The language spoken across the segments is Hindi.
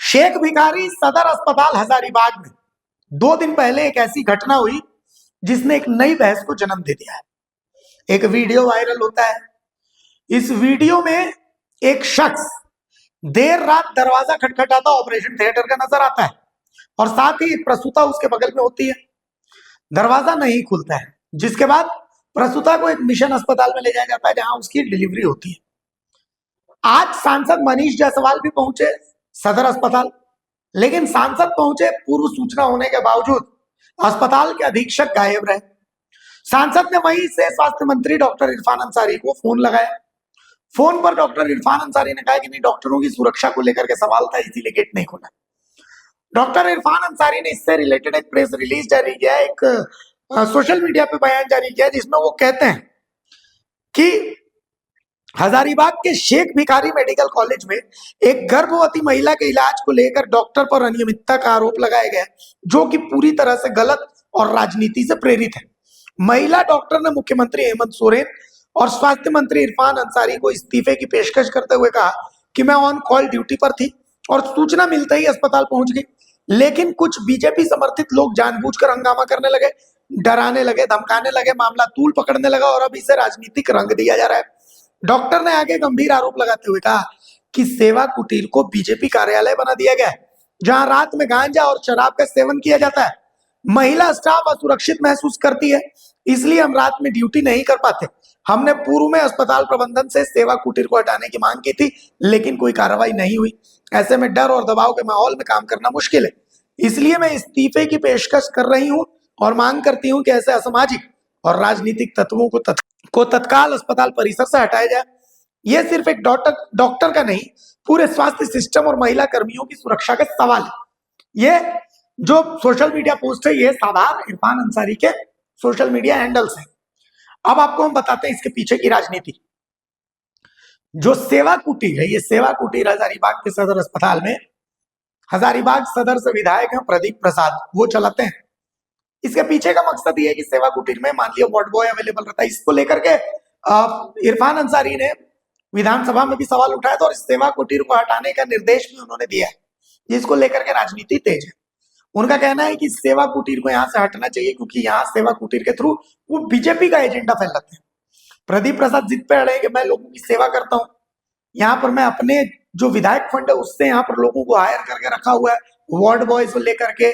शेख भिखारी सदर अस्पताल हजारीबाग में 2 दिन पहले एक ऐसी घटना हुई जिसने एक नई बहस को जन्म दे दिया है। एक वीडियो वायरल होता है। इस वीडियो में एक शख्स देर रात दरवाजा खटखटाता ऑपरेशन थिएटर का नजर आता है और साथ ही एक प्रसूता उसके बगल में होती है। दरवाजा नहीं खुलता है, जिसके बाद प्रसूता को एक मिशन अस्पताल में ले जाया जाता है जहां उसकी डिलीवरी होती है। आज सांसद मनीष जायसवाल भी पहुंचे सदर अस्पताल, लेकिन सांसद पहुंचे पूर्व सूचना होने के बावजूद अस्पताल के अधीक्षक गायब रहे। सांसद ने वहीं से स्वास्थ्य मंत्री डॉक्टर इरफान अंसारी को फोन लगाया। फोन पर डॉक्टर इरफान अंसारी ने कहा कि नहीं, डॉक्टरों की सुरक्षा को लेकर के सवाल था, इसीलिए गेट नहीं खोला। डॉक्टर इरफान अंसारी ने इससे रिलेटेड एक प्रेस रिलीज जारी किया, एक सोशल मीडिया पे बयान जारी किया, जिसमें वो कहते हैं कि हजारीबाग के शेख भिखारी मेडिकल कॉलेज में एक गर्भवती महिला के इलाज को लेकर डॉक्टर पर अनियमितता का आरोप लगाया गया, जो कि पूरी तरह से गलत और राजनीति से प्रेरित है। महिला डॉक्टर ने मुख्यमंत्री हेमंत सोरेन और स्वास्थ्य मंत्री इरफान अंसारी को इस्तीफे की पेशकश करते हुए कहा कि मैं ऑन कॉल ड्यूटी पर थी और सूचना मिलते ही अस्पताल पहुंच गई, लेकिन कुछ बीजेपी समर्थित लोग जानबूझकर हंगामा करने लगे, डराने लगे, धमकाने लगे, मामला तूल पकड़ने लगा और अब इसे राजनीतिक रंग दिया जा रहा है। डॉक्टर ने आगे गंभीर आरोप लगाते हुए कहा कि सेवा कुटीर को बीजेपी कार्यालय बना दिया गया है, जहां रात में गांजा और शराब का सेवन किया जाता है। महिला स्टाफ असुरक्षित महसूस करती है, इसलिए हम रात में ड्यूटी नहीं कर पाते। हमने पूर्व में अस्पताल प्रबंधन से सेवा कुटीर को हटाने की मांग की थी, लेकिन कोई कार्रवाई नहीं हुई। ऐसे में डर और दबाव के माहौल में काम करना मुश्किल है, इसलिए मैं इस्तीफे की पेशकश कर रही हूं और मांग करती हूं कि ऐसे असामाजिक और राजनीतिक तत्वों को तत्काल अस्पताल परिसर से हटाया जाए। यह सिर्फ एक डॉक्टर का नहीं, पूरे स्वास्थ्य सिस्टम और महिला कर्मियों की सुरक्षा का सवाल है। यह जो सोशल मीडिया पोस्ट है, यह साधार इरफान अंसारी के सोशल मीडिया हैंडल्स हैं। अब आपको हम बताते हैं इसके पीछे की राजनीति। जो सेवा कुटीर है, ये सेवा कुटीर हजारीबाग के सदर अस्पताल में हजारीबाग सदर से विधायक हैं प्रदीप प्रसाद, वो चलाते हैं। इसके पीछे का मकसद ये है कि सेवा कुटीर में मान लिया वार्ड बॉय अवेलेबल रहता है, इसको लेकर के इरफान अंसारी ने विधानसभा में भी सवाल उठाया था और इस सेवा कुटीर को हटाने का निर्देश भी उन्होंने दिया है, जिसको लेकर के राजनीति तेज है। उनका कहना है कि सेवा कुटीर को यहाँ से हटना चाहिए, क्योंकि यहाँ सेवा कुटीर के थ्रू वो बीजेपी का एजेंडा फैलाते हैं। प्रदीप प्रसाद जिद पे अड़े हैं कि मैं लोगों की सेवा करता हूँ, यहाँ पर मैं अपने जो विधायक फंड है उससे यहाँ पर लोगों को हायर करके रखा हुआ है, वार्ड बॉय से लेकर के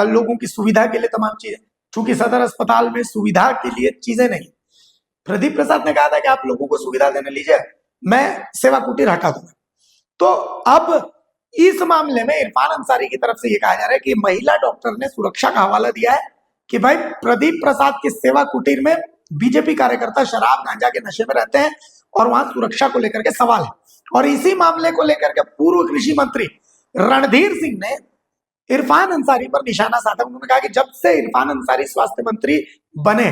लोगों की सुविधा के लिए तमाम चीजें। चूंकि सदर अस्पताल में सुविधा के लिए चीजें नहीं, प्रदीप प्रसाद ने कहा था कि आप लोगों को सुविधा देने लीजिए, मैं सेवा कुटीर हटा दूंगा। तो अब इस मामले में इरफान अंसारी की तरफ से यह कहा जा रहा है कि महिला डॉक्टर ने सुरक्षा का हवाला दिया है कि भाई प्रदीप प्रसाद के सेवा कुटीर में बीजेपी कार्यकर्ता शराब गांजा के नशे में रहते हैं और वहां सुरक्षा को लेकर के सवाल है। और इसी मामले को लेकर के पूर्व कृषि मंत्री रणधीर सिंह ने इरफान अंसारी पर निशाना साधा। उन्होंने कहा कि जब से इरफान अंसारी स्वास्थ्य मंत्री बने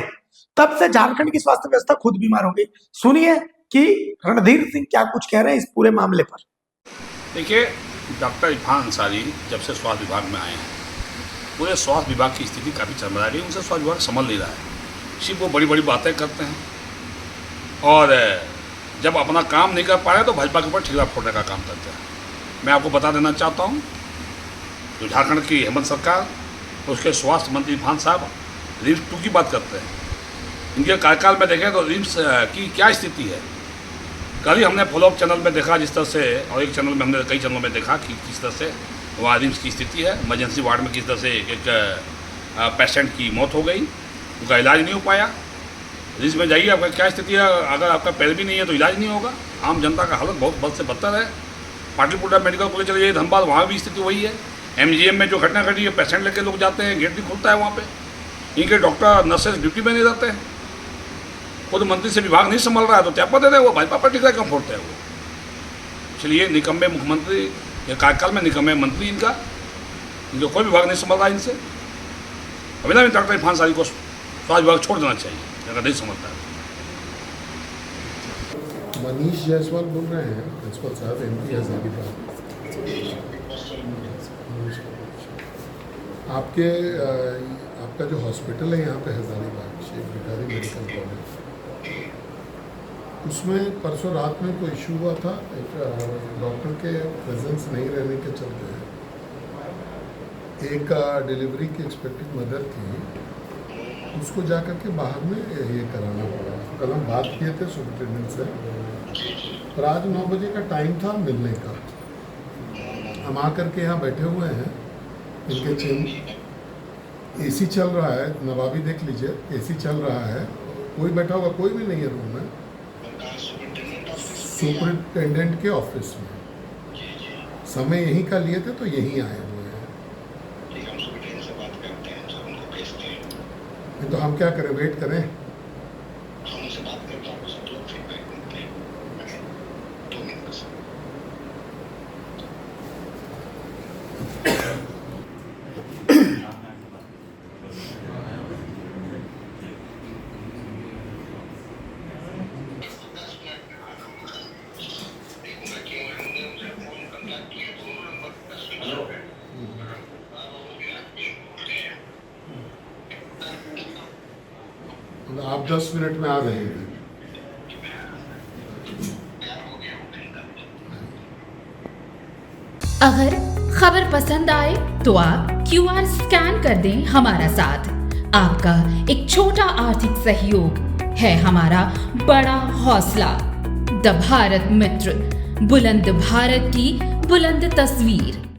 तब से झारखंड की स्वास्थ्य व्यवस्था खुद बीमार हो गई। सुनिए कि रणधीर सिंह क्या कुछ कह रहे हैं इस पूरे मामले पर। देखिए, डॉक्टर इरफान अंसारी जब से स्वास्थ्य विभाग में आए हैं, पूरे स्वास्थ्य विभाग की स्थिति काफ़ी चरमरा रही है। उनसे स्वास्थ्य विभाग संभल नहीं रहा है। सिर्फ वो बड़ी बड़ी बातें करते हैं और जब अपना काम नहीं कर पा रहे तो भाजपा के ऊपर ठीकरा फोड़ने का काम करते हैं। मैं आपको बता देना चाहता हूँ, जो झारखंड की हेमंत सरकार, उसके स्वास्थ्य मंत्री इरफान साहब रिम्स 2 की बात करते हैं। इनके कार्यकाल में देखें तो रिम्स की क्या स्थिति है। कल ही हमने फॉलोअप चैनल में देखा जिस तरह से, और एक चैनल में हमने कई चैनलों में देखा कि किस तरह से वहाँ रिम्स की स्थिति है। इमरजेंसी वार्ड में किस तरह से एक पेशेंट की मौत हो गई, उनका इलाज नहीं हो पाया। रिम्स में जाइए, आपका क्या स्थिति है, अगर आपका पैर भी नहीं है तो इलाज नहीं होगा। आम जनता का हालत बहुत बद से बदतर है। पाटलिपुत्रा मेडिकल कॉलेज चले जाइए धनबाद, वहाँ भी स्थिति वही है। MGM में जो घटना घटी है, पेशेंट लेके लोग जाते हैं, गेट भी खुलता है वहाँ पे, इनके डॉक्टर नर्सेज ड्यूटी में नहीं रहते हैं। खुद मंत्री से विभाग नहीं संभाल रहा है तो त्यापा दे रहे हैं, वो भाजपा पर टिकरा कम फोड़ते हैं वो। इसलिए निकम्मे मुख्यमंत्री के कार्यकाल में निकम्मे मंत्री इनका कोई विभाग नहीं संभाल रहा है इनसे। अभी डॉक्टर इरफान अंसारी को स्वास्थ्य विभाग छोड़ देना चाहिए अगर नहीं समझता है। मनीष जायसवाल बोल रहे हैं, प्रिंसिपल साहब, MP हजारीबाग। आपका जो हॉस्पिटल है यहाँ पे हजारीबाग, शेख भिखारी मेडिकल कॉलेज, उसमें परसों रात में कोई इशू हुआ था, एक डॉक्टर के प्रेजेंस नहीं रहने के चलते एक डिलीवरी की एक्सपेक्टेड मदर थी, उसको जा कर के बाहर में ये कराना पड़ा। कल हम बात किए थे सुपरिटेंडेंट से, पर आज 9 बजे का टाइम था मिलने का। हम आकर के यहाँ बैठे हुए हैं, इनके चेम एसी चल रहा है, नवाबी देख लीजिए, एसी चल रहा है, कोई बैठा हुआ कोई भी नहीं है रूम में, सुपरिटेंडेंट के ऑफिस में। समय यहीं का लिए थे तो यहीं आए हुए हैं। नहीं तो हम क्या करें, वेट करें? आप 10 मिनट में आ रहे हैं। अगर खबर पसंद आए तो आप QR स्कैन कर दें हमारा साथ। आपका एक छोटा आर्थिक सहयोग है हमारा बड़ा हौसला। द भारत मित्र, बुलंद भारत की बुलंद तस्वीर।